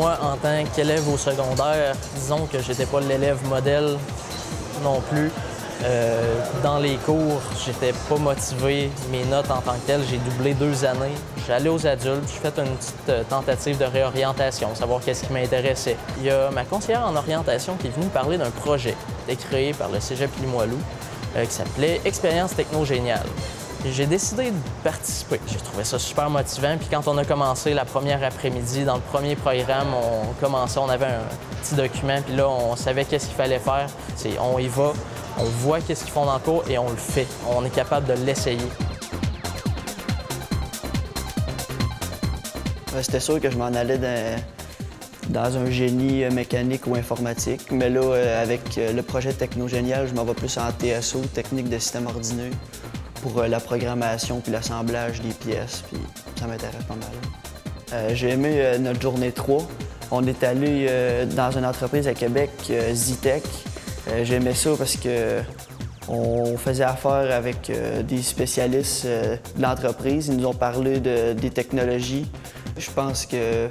Moi, en tant qu'élève au secondaire, disons que j'étais pas l'élève modèle non plus. Dans les cours, j'étais pas motivé. Mes notes en tant que telles, j'ai doublé 2 années. J'allais aux adultes, j'ai fait une petite tentative de réorientation, savoir qu'est-ce qui m'intéressait. Il y a ma conseillère en orientation qui est venue me parler d'un projet qui a été créé par le Cégep Limoilou qui s'appelait Expérience techno-géniale. J'ai décidé de participer. J'ai trouvé ça super motivant. Puis quand on a commencé la première après-midi, dans le premier programme, on avait un petit document, puis là, on savait qu'est-ce qu'il fallait faire. On y va, on voit qu'est-ce qu'ils font dans le cours et on le fait. On est capable de l'essayer. C'était sûr que je m'en allais dans un génie mécanique ou informatique, mais là, avec le projet Techno-Génial, je m'en vais plus en TSO, technique de système ordineux, pour la programmation puis l'assemblage des pièces, puis ça m'intéresse pas mal. J'ai aimé notre journée 3. On est allé dans une entreprise à Québec, Zitech. J'ai aimé ça parce que on faisait affaire avec des spécialistes de l'entreprise. Ils nous ont parlé des technologies. Je pense que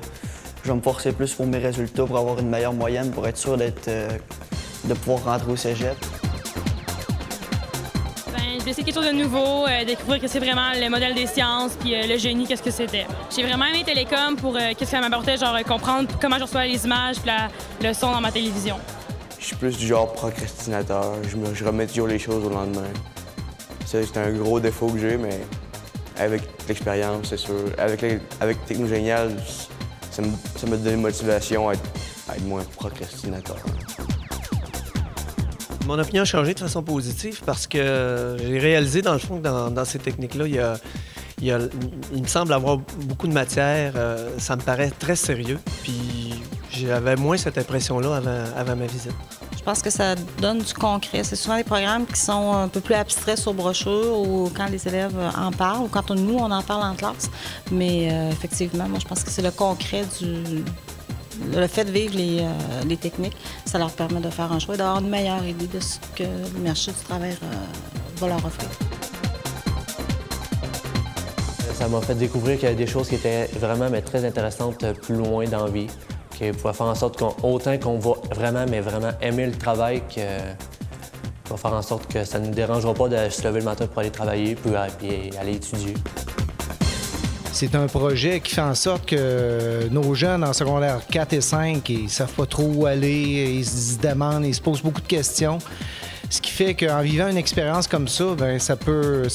je vais me forcer plus pour mes résultats, pour avoir une meilleure moyenne, pour être sûr de pouvoir rentrer au cégep. J'ai essayé quelque chose de nouveau, découvrir que c'est vraiment le modèle des sciences, puis le génie, qu'est-ce que c'était. J'ai vraiment aimé Télécom pour qu'est-ce que ça m'apportait, genre comprendre comment je reçois les images, puis le son dans ma télévision. Je suis plus du genre procrastinateur. Je remets toujours les choses au lendemain. C'est un gros défaut que j'ai, mais avec l'expérience, c'est sûr. Avec Techno-Génial, ça m'a donné une motivation à être moins procrastinateur. Mon opinion a changé de façon positive parce que j'ai réalisé, dans le fond, que dans ces techniques-là, il me semble avoir beaucoup de matière. Ça me paraît très sérieux. Puis j'avais moins cette impression-là avant ma visite. Je pense que ça donne du concret. C'est souvent des programmes qui sont un peu plus abstraits sur brochure ou quand les élèves en parlent ou quand nous, on en parle en classe. Mais effectivement, moi, je pense que c'est le concret le fait de vivre les techniques, ça leur permet de faire un choix et d'avoir une meilleure idée de ce que le marché du travail va leur offrir. Ça m'a fait découvrir qu'il y a des choses qui étaient vraiment très intéressantes plus loin dans la vie, qui pouvaient faire en sorte qu'autant qu'on va vraiment aimer le travail, que va faire en sorte que ça ne nous dérangera pas de se lever le matin pour aller travailler puis aller étudier. C'est un projet qui fait en sorte que nos jeunes en secondaire 4 et 5, ils ne savent pas trop où aller, ils se demandent, ils se posent beaucoup de questions. Ce qui fait qu'en vivant une expérience comme ça, bien, ça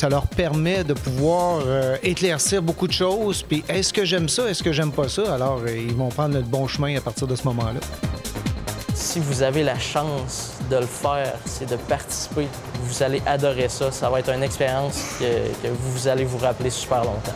leur permet de pouvoir éclaircir beaucoup de choses. Puis est-ce que j'aime ça, est-ce que j'aime pas ça? Alors, ils vont prendre le bon chemin à partir de ce moment-là. Si vous avez la chance de le faire, c'est de participer. Vous allez adorer ça. Ça va être une expérience que vous allez vous rappeler super longtemps.